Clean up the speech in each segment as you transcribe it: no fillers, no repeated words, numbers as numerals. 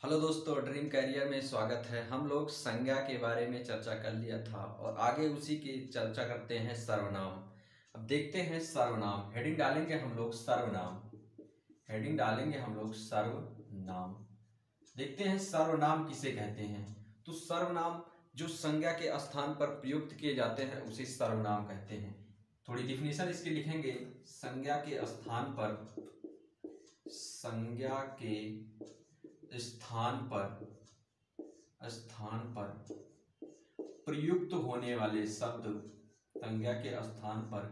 Hello दोस्तों, dream career में स्वागत है। हम लोग संज्ञा के बारे में चर्चा कर लिया था और आगे उसी की चर्चा करते हैं सर्वनाम। अब देखते हैं सर्वनाम। हेडिंग डालेंगे हम लोग सर्वनाम। हेडिंग डालेंगे हम लोग सर्वनाम। देखते हैं सर्वनाम किसे कहते हैं। तो सर्वनाम जो संज्ञा के स्थान पर प्रयुक्त किए जाते हैं उसे सर्वनाम कहते हैं। थोड़ी डिफिनेशन इसकी लिखेंगे। संज्ञा के स्थान पर प्रयुक्त होने वाले शब्द, संज्ञा के स्थान पर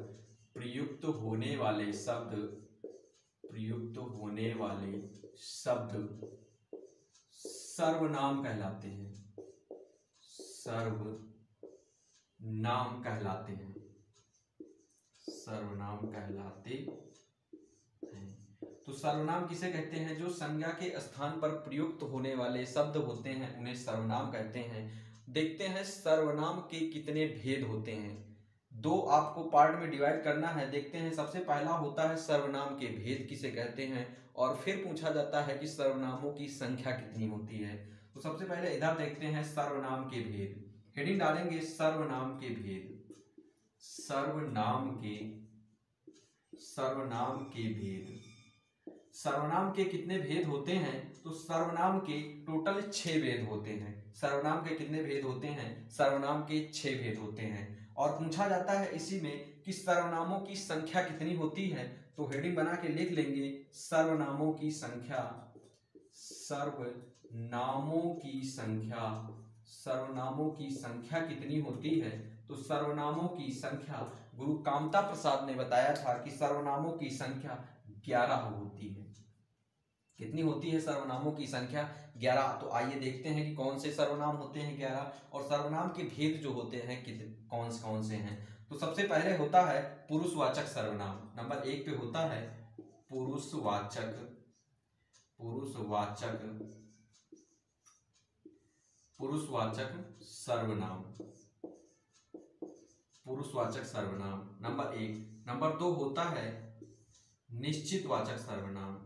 प्रयुक्त होने वाले शब्द सर्वनाम कहलाते हैं। सर्वनाम कहलाते हैं। तो सर्वनाम किसे कहते हैं? जो संज्ञा के स्थान पर प्रयुक्त होने वाले शब्द होते हैं उन्हें सर्वनाम कहते हैं। देखते हैं सर्वनाम के कितने भेद होते हैं। दो आपको पार्ट में डिवाइड करना है। देखते हैं, सबसे पहला होता है सर्वनाम के भेद किसे कहते हैं, और फिर पूछा जाता है कि सर्वनामों की संख्या कितनी होती है। तो सबसे पहले इधर देखते हैं सर्वनाम के भेद। हेडिंग डालेंगे सर्वनाम के भेद। सर्वनाम के कितने भेद होते हैं? तो सर्वनाम के टोटल 6 भेद होते हैं। सर्वनाम के कितने भेद होते हैं? सर्वनाम के 6 भेद होते हैं। और पूछा जाता है इसी में कि सर्वनामों की संख्या कितनी होती है। तो हेडिंग बना के लिख लेंगे सर्वनामों की संख्या। सर्वनामों की संख्या कितनी होती है? तो सर्वनामों की संख्या, गुरु कामता प्रसाद ने बताया था कि सर्वनामों की संख्या 11 होती है। कितनी होती है सर्वनामों की संख्या? 11। तो आइए देखते हैं कि कौन से सर्वनाम होते हैं 11, और सर्वनाम के भेद जो होते हैं कौन से हैं। तो सबसे पहले होता है पुरुषवाचक सर्वनाम। नंबर 1 पे होता है पुरुषवाचक सर्वनाम। नंबर 1। नंबर 2 होता है निश्चितवाचक सर्वनाम।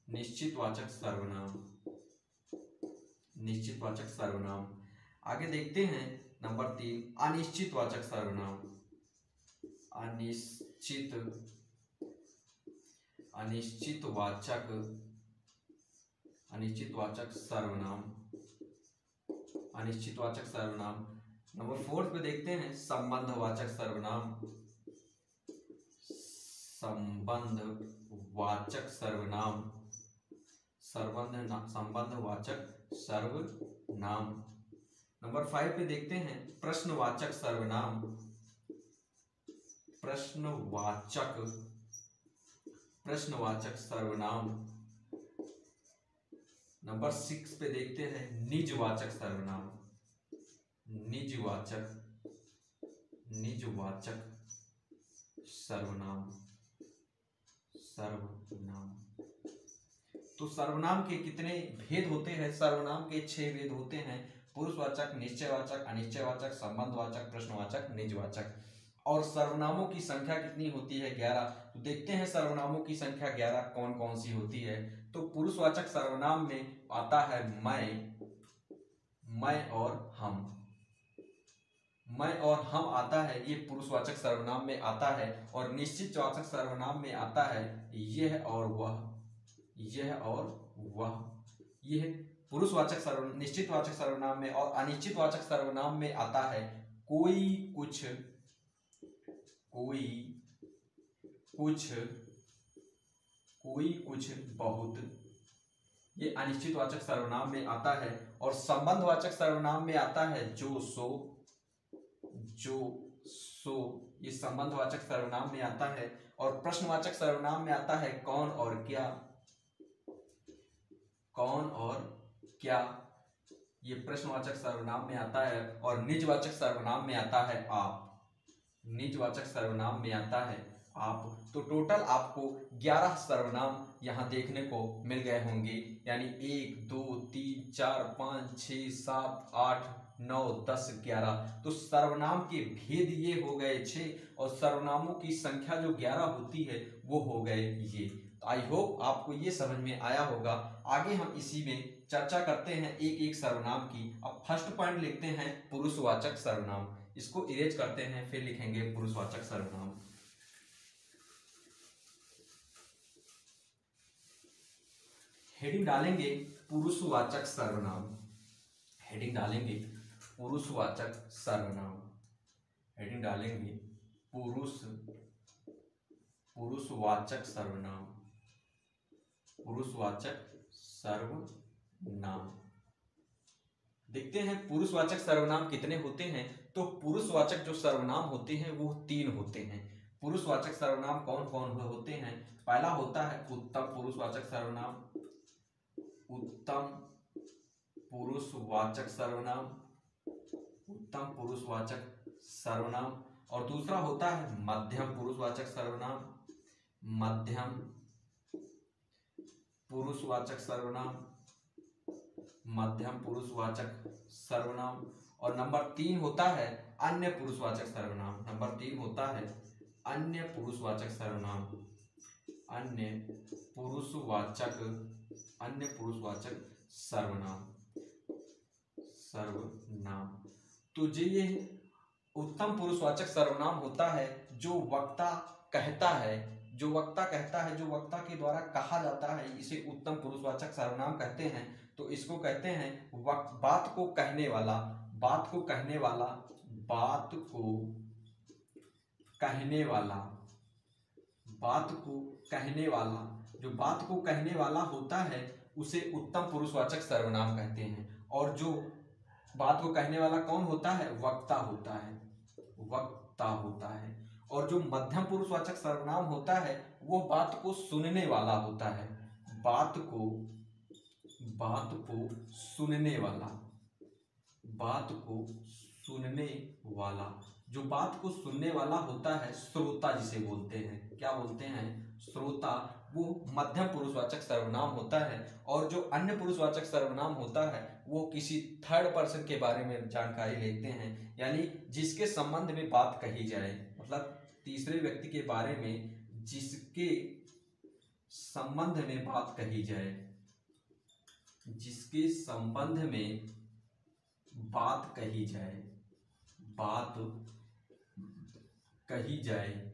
निश्चितवाचक सर्वनाम। आगे देखते हैं नंबर 3 अनिश्चितवाचक सर्वनाम। अनिश्चितवाचक सर्वनाम। नंबर 4 पे देखते हैं संबंधवाचक सर्वनाम। संबंधवाचक सर्वनाम। नंबर 5 पे देखते हैं प्रश्नवाचक सर्वनाम। प्रश्नवाचक सर्वनाम। नंबर 6 पे देखते हैं निजवाचक सर्वनाम। निजवाचक सर्वनाम। तो सर्वनाम के कितने भेद होते हैं? सर्वनाम के 6 भेद होते हैं। पुरुषवाचक, निश्चयवाचक, अनिश्चयवाचक, संबंधवाचक, प्रश्नवाचक, निजवाचक। और सर्वनामों की संख्या कितनी होती है? 11। तो देखते हैं सर्वनामों की संख्या 11 कौन कौन सी होती है। तो पुरुषवाचक सर्वनाम में आता है मैं और हम। मैं और हम आता है, ये पुरुषवाचक सर्वनाम में आता है। और निश्चितवाचक सर्वनाम में आता है यह और वह। यह पुरुषवाचक निश्चितवाचक सर्वनाम में। और अनिश्चितवाचक सर्वनाम में आता है कोई, कुछ, बहुत। ये अनिश्चितवाचक सर्वनाम में आता है। और संबंधवाचक सर्वनाम में आता है जो, सो। ये संबंधवाचक सर्वनाम में आता है। और प्रश्नवाचक सर्वनाम में आता है कौन और क्या। ये प्रश्नवाचक सर्वनाम में आता है। और निजवाचक सर्वनाम में आता है आप। तो टोटल आपको 11 सर्वनाम यहाँ देखने को मिल गए होंगे। यानी 1 2 3 4 5 6 7 8 9, 10, 11। तो सर्वनाम के भेद ये हो गए 6 और सर्वनामों की संख्या जो 11 होती है वो हो गए ये। तो आई होप आपको ये समझ में आया होगा। आगे हम इसी में चर्चा करते हैं एक एक सर्वनाम की। अब फर्स्ट पॉइंट लिखते हैं पुरुषवाचक सर्वनाम। इसको इरेज करते हैं, फिर लिखेंगे पुरुषवाचक सर्वनाम। हेडिंग डालेंगे पुरुषवाचक सर्वनाम। हेडिंग डालेंगे पुरुषवाचक सर्वनाम। हेडिंग डालेंगे पुरुषवाचक सर्वनाम। पुरुषवाचक सर्वनाम। देखते हैं पुरुषवाचक सर्वनाम कितने होते हैं। तो पुरुषवाचक जो सर्वनाम होते हैं वो 3 होते हैं। पुरुषवाचक सर्वनाम कौन कौन होते हैं? पहला होता है उत्तम पुरुषवाचक सर्वनाम। उत्तम पुरुषवाचक सर्वनाम। उत्तम पुरुषवाचक सर्वनाम। और दूसरा होता है मध्यम पुरुषवाचक सर्वनाम। मध्यम पुरुषवाचक सर्वनाम। मध्यम पुरुषवाचक सर्वनाम। और नंबर 3 होता है अन्य पुरुषवाचक सर्वनाम। नंबर 3 होता है अन्य पुरुषवाचक सर्वनाम। अन्य पुरुषवाचक सर्वनाम। तो ये उत्तम पुरुषवाचक सर्वनाम होता है जो वक्ता कहता है, जो वक्ता के द्वारा कहा जाता है, इसे उत्तम पुरुषवाचक सर्वनाम कहते हैं। तो इसको कहते हैं बात को कहने वाला। बात को कहने वाला। बात को कहने वाला। बात को कहने वाला। जो बात को कहने वाला होता है उसे उत्तम पुरुषवाचक सर्वनाम कहते हैं। और जो बात को कहने वाला कौन होता है? वक्ता होता है। वक्ता होता है। और जो मध्यम पुरुषवाचक सर्वनाम होता है वो बात को सुनने वाला होता है। बात को सुनने वाला। बात को सुनने वाला। जो बात को सुनने वाला होता है श्रोता जिसे बोलते हैं। क्या बोलते हैं? श्रोता। वो मध्यम पुरुषवाचक सर्वनाम होता है। और जो अन्य पुरुषवाचक सर्वनाम होता है वो किसी थर्ड पर्सन के बारे में जानकारी लेते हैं, यानी जिसके संबंध में बात कही जाए, मतलब तीसरे व्यक्ति के बारे में जिसके संबंध में बात कही जाए। जिसके संबंध में बात कही जाए। बात कही जाए।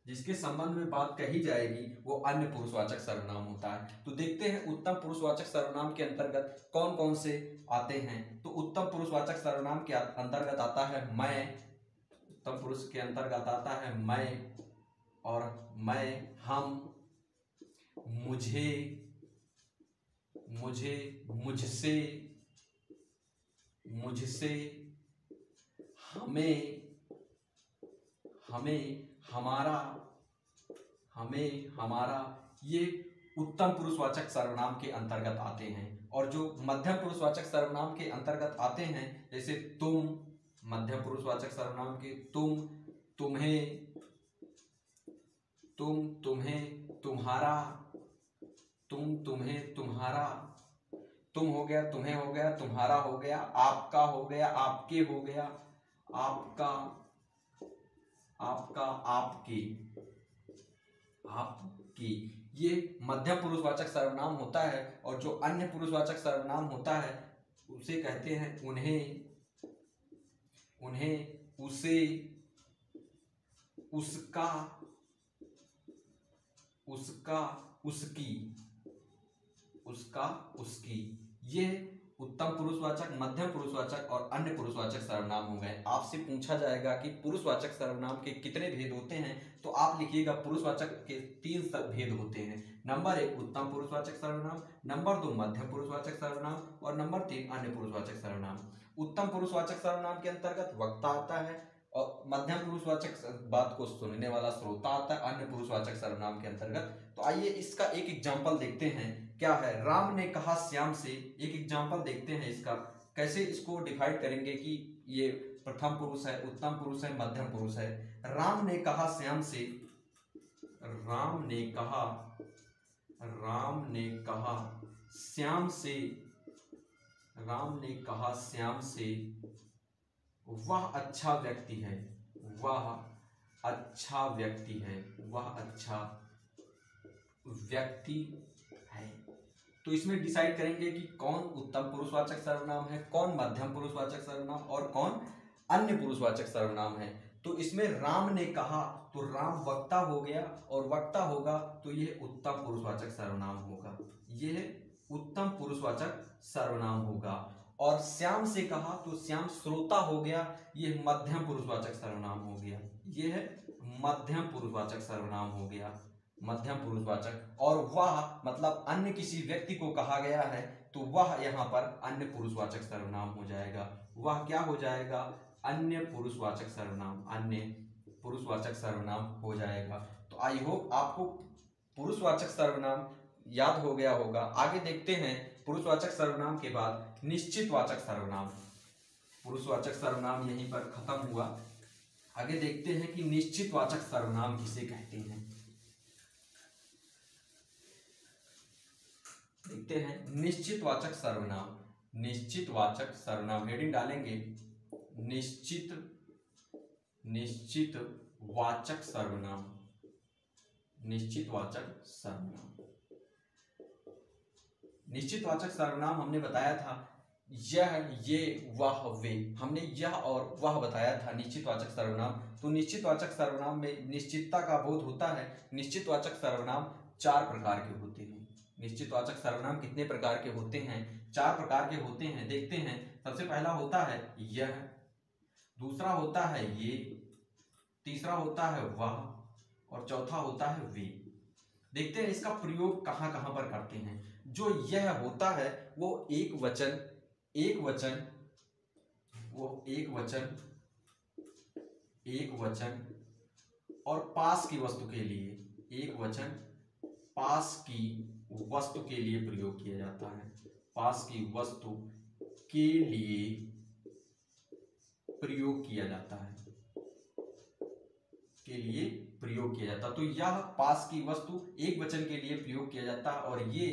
जिसके संबंध में बात कही जाएगी वो अन्य पुरुषवाचक सर्वनाम होता है। तो देखते हैं उत्तम पुरुषवाचक सर्वनाम के अंतर्गत कौन कौन से आते हैं। तो उत्तम पुरुषवाचक सर्वनाम के अंतर्गत आता है मैं। उत्तम पुरुष के अंतर्गत आता है मैं, और मैं, हम, मुझे, मुझसे, हमें, हमारा, ये उत्तम पुरुषवाचक सर्वनाम के अंतर्गत आते हैं। और जो मध्यम पुरुषवाचक सर्वनाम के अंतर्गत आते हैं, जैसे तुम, मध्यम पुरुषवाचक सर्वनाम के तुम, तुम्हें, तुम्हें, तुम्हारा, तुम्हें, तुम्हारा, तुम हो गया, तुम्हें हो गया, तुम्हारा हो गया, आपका हो गया, आपके हो गया, आपका, आपकी। ये मध्यम पुरुषवाचक सर्वनाम होता है। और जो अन्य पुरुषवाचक सर्वनाम होता है उसे कहते हैं उन्हें, उसे, उसका, उसकी। ये उत्तम पुरुषवाचक, मध्यम पुरुषवाचक और अन्य पुरुषवाचक सर्वनाम हो गए। आपसे पूछा जाएगा कि पुरुषवाचक सर्वनाम के कितने भेद होते हैं, तो आप लिखिएगा पुरुषवाचक के 3 भेद होते हैं। नंबर 1 उत्तम पुरुषवाचक सर्वनाम, नंबर 2 मध्यम पुरुषवाचक सर्वनाम, और नंबर 3 अन्य पुरुषवाचक सर्वनाम। उत्तम पुरुषवाचक सर्वनाम के अंतर्गत वक्ता आता है, और मध्यम पुरुषवाचक बात को सुनने वाला श्रोता आता है अन्य पुरुषवाचक सर्वनाम के अंतर्गत। तो आइए इसका एक एग्जाम्पल देखते हैं क्या है। राम ने कहा श्याम से। एक एग्जाम्पल देखते हैं इसका, कैसे इसको डिफाइड करेंगे कि ये प्रथम पुरुष है, उत्तम पुरुष है, मध्यम पुरुष है। राम ने कहा श्याम से। राम ने कहा श्याम से। राम ने कहा श्याम से, वह अच्छा व्यक्ति है, वह अच्छा व्यक्ति है, वह अच्छा व्यक्ति है। तो इसमें डिसाइड करेंगे कि कौन उत्तम पुरुषवाचक सर्वनाम है, कौन मध्यम पुरुषवाचक सर्वनाम और कौन अन्य पुरुषवाचक सर्वनाम है। तो इसमें राम ने कहा तो राम वक्ता हो गया, और वक्ता होगा तो यह उत्तम पुरुषवाचक सर्वनाम होगा, यह उत्तम पुरुषवाचक सर्वनाम होगा। और श्याम से कहा तो श्याम श्रोता हो गया, यह मध्यम पुरुषवाचक सर्वनाम हो गया, यह मध्यम पुरुषवाचक सर्वनाम हो गया, मध्यम पुरुषवाचक। और वह मतलब अन्य किसी व्यक्ति को कहा गया है तो वह यहाँ पर अन्य पुरुषवाचक सर्वनाम हो जाएगा। वह क्या हो जाएगा? अन्य पुरुषवाचक सर्वनाम, अन्य पुरुषवाचक सर्वनाम हो जाएगा। तो आई होप आपको पुरुषवाचक सर्वनाम याद हो गया होगा। आगे देखते हैं पुरुषवाचक सर्वनाम के बाद निश्चितवाचक सर्वनाम। पुरुषवाचक सर्वनाम यहीं पर खत्म हुआ। आगे देखते हैं कि निश्चितवाचक सर्वनाम किसे कहते हैं। देखते हैं निश्चितवाचक सर्वनाम। निश्चितवाचक सर्वनाम हेडिंग डालेंगे निश्चितवाचक सर्वनाम, निश्चितवाचक सर्वनाम। निश्चितवाचक सर्वनाम हमने बताया था यह, ये, वह, वे। हमने यह और वह बताया था निश्चितवाचक सर्वनाम। तो निश्चितवाचक सर्वनाम में निश्चितता का बोध होता है। निश्चितवाचक सर्वनाम 4 प्रकार के होते हैं। निश्चितवाचक सर्वनाम कितने प्रकार के होते हैं? 4 प्रकार के होते हैं। देखते हैं। सबसे पहला होता है यह, दूसरा होता है ये, तीसरा होता है वह और चौथा होता है वे। देखते हैं इसका प्रयोग कहां कहां पर करते हैं। जो यह होता है वो एक वचन और पास की वस्तु के लिए, एक वचन पास की वस्तु के लिए प्रयोग किया जाता है। पास की वस्तु के लिए प्रयोग किया जाता है, के लिए प्रयोग किया जाता है। तो यह पास की वस्तु एक वचन के लिए प्रयोग किया जाता है और ये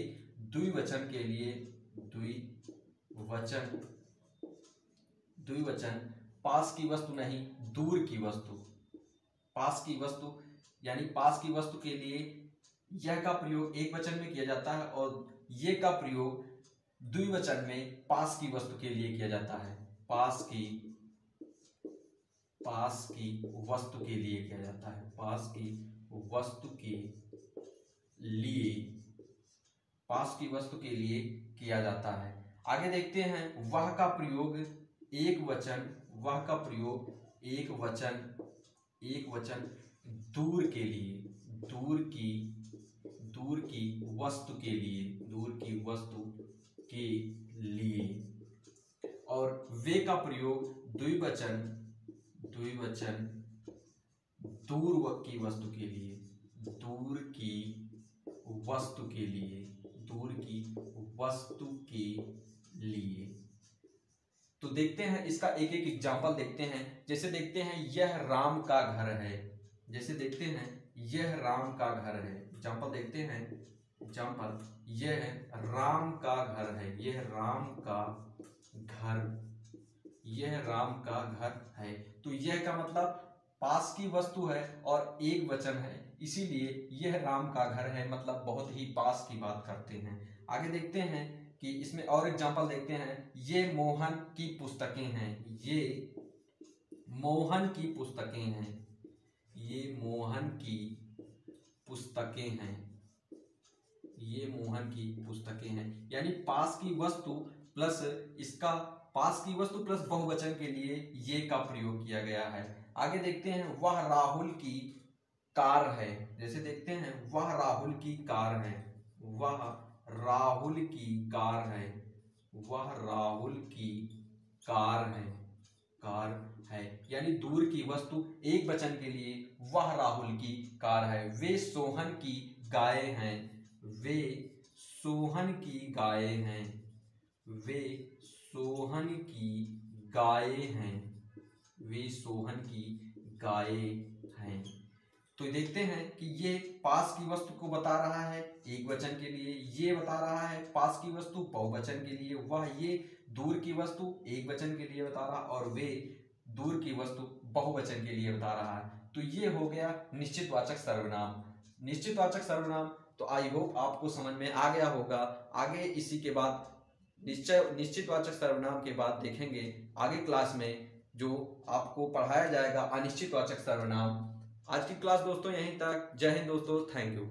द्विवचन के लिए, द्विवचन पास की वस्तु नहीं, दूर की वस्तु। पास की वस्तु यानी पास की वस्तु के लिए यह का प्रयोग एक वचन में किया जाता है और ये का प्रयोग द्विवचन में पास की वस्तु के लिए किया जाता है। पास की वस्तु के लिए किया जाता है। पास की वस्तु के लिए, पास की वस्तु के लिए किया जाता है। आगे देखते हैं वह का प्रयोग एक वचन, वह का प्रयोग एक वचन दूर के लिए, दूर की वस्तु के लिए, दूर की वस्तु के लिए। और वे का प्रयोग द्विवचन दूर की वस्तु के लिए, दूर की वस्तु के लिए, दूर की वस्तु के लिए। तो देखते हैं इसका एक एक एग्जाम्पल देखते हैं। जैसे देखते हैं यह राम का घर है, जैसे देखते हैं यह राम का घर है। एग्जाम्पल देखते हैं। एग्जाम्पल, यह राम का घर है, यह राम का घर, यह राम का घर है। तो यह का मतलब पास की वस्तु है और एक वचन है, इसीलिए यह राम का घर है, मतलब बहुत ही पास की बात करते हैं। आगे देखते हैं कि इसमें और एग्जाम्पल देखते हैं। ये मोहन की पुस्तकें हैं, ये मोहन की पुस्तकें हैं, ये मोहन की पुस्तकें हैं, ये मोहन की पुस्तकें हैं। यानी पास की वस्तु प्लस इसका, पास की वस्तु प्लस बहुवचन के लिए ये का प्रयोग किया गया है। आगे देखते हैं वह राहुल की कार है। जैसे देखते हैं वह राहुल की कार है, वह राहुल की कार है, वह राहुल की कार है, कार है। यानी दूर की वस्तु एक वचन के लिए वह राहुल की कार है। वे सोहन की गाय हैं, वे सोहन की गाय हैं, वे सोहन की गाय हैं, वे सोहन की गाय हैं। तो देखते हैं कि ये पास की वस्तु को बता रहा है एक वचन के लिए, ये बता रहा है पास की वस्तु बहुवचन के लिए, वह ये दूर की वस्तु एक वचन के लिए बता रहा, और वे दूर की वस्तु बहुवचन के लिए बता रहा है। तो ये हो गया निश्चितवाचक सर्वनाम। निश्चितवाचक सर्वनाम तो आई होप आपको समझ में आ गया होगा। आगे इसी के बाद निश्चितवाचक सर्वनाम के बाद देखेंगे आगे क्लास में जो आपको पढ़ाया जाएगा अनिश्चितवाचक सर्वनाम। आज की क्लास दोस्तों यहीं तक। जय हिंद दोस्तों, थैंक यू।